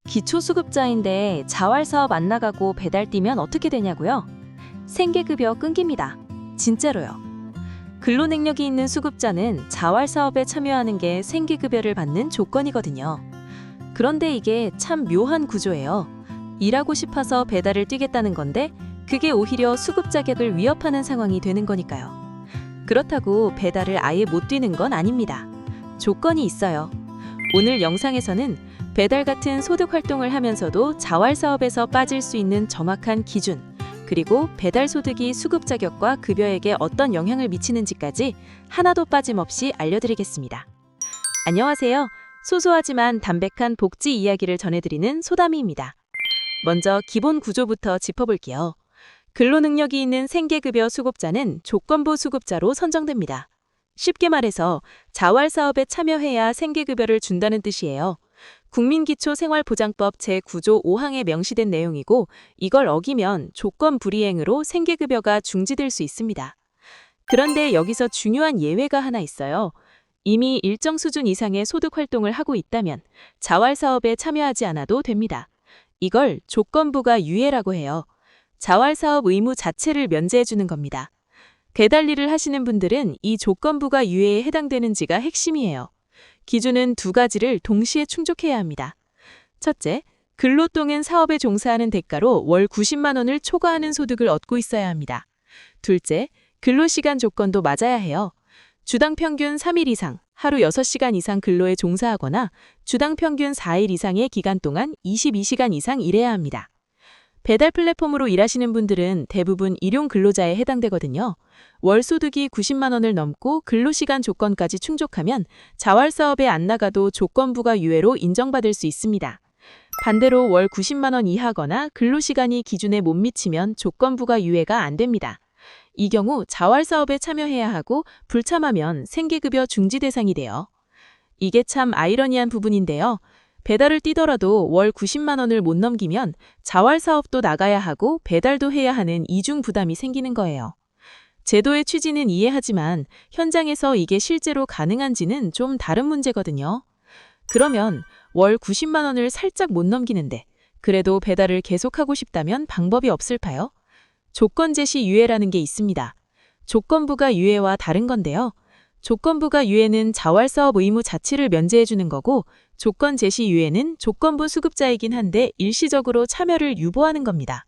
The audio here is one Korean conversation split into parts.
기초수급자인데 자활사업 안 나가고 배달 뛰면 어떻게 되냐고요? 생계급여 끊깁니다. 진짜로요. 근로능력이 있는 수급자는 자활사업에 참여하는 게 생계급여를 받는 조건이거든요. 그런데 이게 참 묘한 구조예요. 일하고 싶어서 배달을 뛰겠다는 건데 그게 오히려 수급 자격을 위협하는 상황이 되는 거니까요. 그렇다고 배달을 아예 못 뛰는 건 아닙니다. 조건이 있어요. 오늘 영상에서는 배달 같은 소득 활동을 하면서도 자활사업에서 빠질 수 있는 정확한 기준, 그리고 배달 소득이 수급 자격과 급여에게 어떤 영향을 미치는지까지 하나도 빠짐없이 알려드리겠습니다. 안녕하세요. 소소하지만 담백한 복지 이야기를 전해드리는 소담이입니다. 먼저 기본 구조부터 짚어볼게요. 근로능력이 있는 생계급여 수급자는 조건부 수급자로 선정됩니다. 쉽게 말해서 자활사업에 참여해야 생계급여를 준다는 뜻이에요. 국민기초생활보장법 제9조 5항에 명시된 내용이고 이걸 어기면 조건 불이행으로 생계급여가 중지될 수 있습니다. 그런데 여기서 중요한 예외가 하나 있어요. 이미 일정 수준 이상의 소득 활동을 하고 있다면 자활사업에 참여하지 않아도 됩니다. 이걸 조건부가 유예라고 해요. 자활사업 의무 자체를 면제해주는 겁니다. 배달 일을 하시는 분들은 이 조건부가 유예에 해당되는지가 핵심이에요. 기준은 두 가지를 동시에 충족해야 합니다. 첫째, 근로동은 사업에 종사하는 대가로 월 90만 원을 초과하는 소득을 얻고 있어야 합니다. 둘째, 근로시간 조건도 맞아야 해요. 주당 평균 3일 이상, 하루 6시간 이상 근로에 종사하거나 주당 평균 4일 이상의 기간 동안 22시간 이상 일해야 합니다. 배달 플랫폼으로 일하시는 분들은 대부분 일용 근로자에 해당되거든요. 월 소득이 90만 원을 넘고 근로시간 조건까지 충족하면 자활사업에 안 나가도 조건부가 유예로 인정받을 수 있습니다. 반대로 월 90만 원 이하거나 근로시간이 기준에 못 미치면 조건부가 유예가 안 됩니다. 이 경우 자활사업에 참여해야 하고 불참하면 생계급여 중지 대상이 돼요. 이게 참 아이러니한 부분인데요. 배달을 뛰더라도 월 90만 원을 못 넘기면 자활사업도 나가야 하고 배달도 해야 하는 이중 부담이 생기는 거예요. 제도의 취지는 이해하지만 현장에서 이게 실제로 가능한지는 좀 다른 문제거든요. 그러면 월 90만 원을 살짝 못 넘기는데 그래도 배달을 계속하고 싶다면 방법이 없을까요? 조건 제시 유예라는 게 있습니다. 조건부가 유예와 다른 건데요. 조건부가 유예는 자활사업 의무 자체를 면제해주는 거고 조건 제시 유예는 조건부 수급자이긴 한데 일시적으로 참여를 유보하는 겁니다.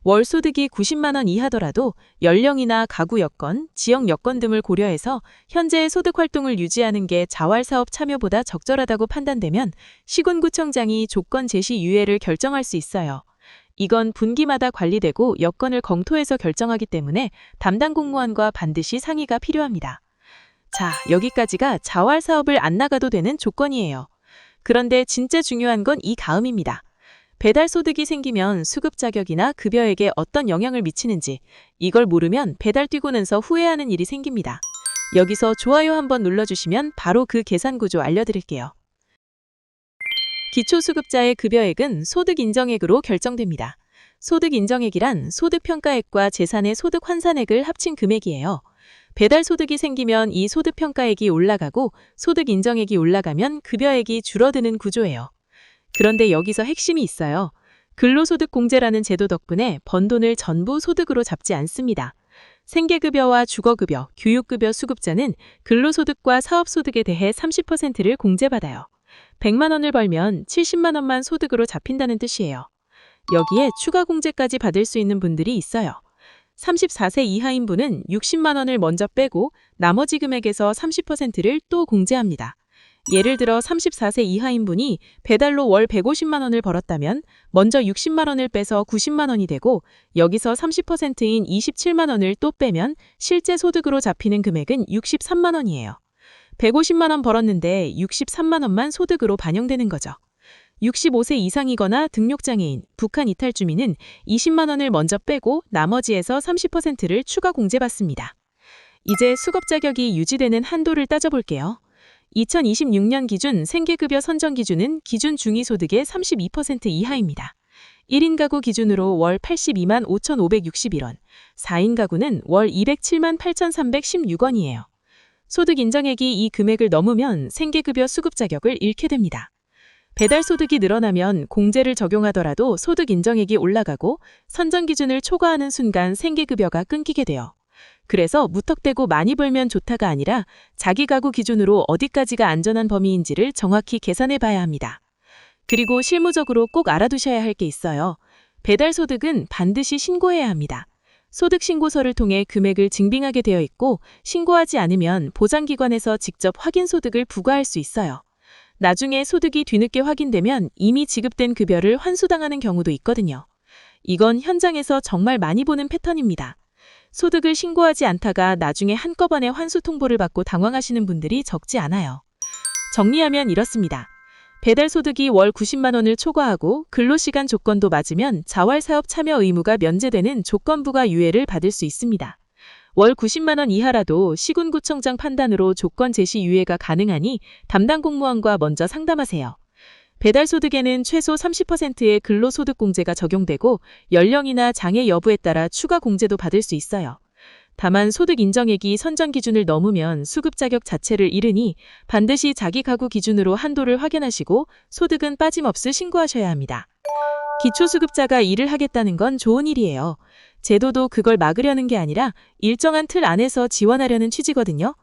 월 소득이 90만 원 이하더라도 연령이나 가구 여건, 지역 여건 등을 고려해서 현재의 소득 활동을 유지하는 게 자활사업 참여보다 적절하다고 판단되면 시군구청장이 조건 제시 유예를 결정할 수 있어요. 이건 분기마다 관리되고 여건을 검토해서 결정하기 때문에 담당 공무원과 반드시 상의가 필요합니다. 자, 여기까지가 자활사업을 안 나가도 되는 조건이에요. 그런데 진짜 중요한 건 이 다음입니다. 배달 소득이 생기면 수급 자격이나 급여에게 어떤 영향을 미치는지 이걸 모르면 배달 뛰고 나서 후회하는 일이 생깁니다. 여기서 좋아요 한번 눌러주시면 바로 그 계산 구조 알려드릴게요. 기초수급자의 급여액은 소득인정액으로 결정됩니다. 소득인정액이란 소득평가액과 재산의 소득환산액을 합친 금액이에요. 배달 소득이 생기면 이 소득평가액이 올라가고 소득인정액이 올라가면 급여액이 줄어드는 구조예요. 그런데 여기서 핵심이 있어요. 근로소득공제라는 제도 덕분에 번 돈을 전부 소득으로 잡지 않습니다. 생계급여와 주거급여, 교육급여 수급자는 근로소득과 사업소득에 대해 30%를 공제받아요. 100만 원을 벌면 70만 원만 소득으로 잡힌다는 뜻이에요. 여기에 추가 공제까지 받을 수 있는 분들이 있어요. 34세 이하인 분은 60만 원을 먼저 빼고 나머지 금액에서 30%를 또 공제합니다. 예를 들어 34세 이하인 분이 배달로 월 150만 원을 벌었다면 먼저 60만 원을 빼서 90만 원이 되고 여기서 30%인 27만 원을 또 빼면 실제 소득으로 잡히는 금액은 63만 원이에요. 150만 원 벌었는데 63만 원만 소득으로 반영되는 거죠. 65세 이상이거나 등록장애인, 북한 이탈 주민은 20만 원을 먼저 빼고 나머지에서 30%를 추가 공제받습니다. 이제 수급 자격이 유지되는 한도를 따져볼게요. 2026년 기준 생계급여 선정 기준은 기준 중위소득의 32% 이하입니다. 1인 가구 기준으로 월 82만 5,561원, 4인 가구는 월 207만 8,316원이에요. 소득 인정액이 이 금액을 넘으면 생계급여 수급 자격을 잃게 됩니다. 배달 소득이 늘어나면 공제를 적용하더라도 소득 인정액이 올라가고 선정 기준을 초과하는 순간 생계급여가 끊기게 돼요. 그래서 무턱대고 많이 벌면 좋다가 아니라 자기 가구 기준으로 어디까지가 안전한 범위인지를 정확히 계산해 봐야 합니다. 그리고 실무적으로 꼭 알아두셔야 할 게 있어요. 배달 소득은 반드시 신고해야 합니다. 소득신고서를 통해 금액을 증빙하게 되어 있고 신고하지 않으면 보장기관에서 직접 확인 소득을 부과할 수 있어요. 나중에 소득이 뒤늦게 확인되면 이미 지급된 급여를 환수당하는 경우도 있거든요. 이건 현장에서 정말 많이 보는 패턴입니다. 소득을 신고하지 않다가 나중에 한꺼번에 환수 통보를 받고 당황하시는 분들이 적지 않아요. 정리하면 이렇습니다. 배달 소득이 월 90만 원을 초과하고 근로시간 조건도 맞으면 자활사업 참여 의무가 면제되는 조건부과 유예를 받을 수 있습니다. 월 90만 원 이하라도 시군구청장 판단으로 조건 제시 유예가 가능하니 담당 공무원과 먼저 상담하세요. 배달 소득에는 최소 30%의 근로소득공제가 적용되고 연령이나 장애 여부에 따라 추가 공제도 받을 수 있어요. 다만 소득 인정액이 선정 기준을 넘으면 수급 자격 자체를 잃으니 반드시 자기 가구 기준으로 한도를 확인하시고 소득은 빠짐없이 신고하셔야 합니다. 기초수급자가 일을 하겠다는 건 좋은 일이에요. 제도도 그걸 막으려는 게 아니라 일정한 틀 안에서 지원하려는 취지거든요.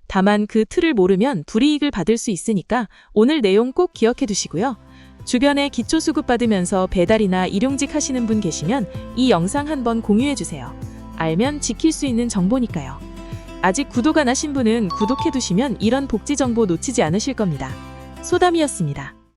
다만 그 틀을 모르면 불이익을 받을 수 있으니까 오늘 내용 꼭 기억해 두시고요. 주변에 기초수급 받으면서 배달이나 일용직 하시는 분 계시면 이 영상 한번 공유해 주세요. 알면 지킬 수 있는 정보니까요. 아직 구독 안 하신 분은 구독해 두시면 이런 복지 정보 놓치지 않으실 겁니다. 소담이었습니다.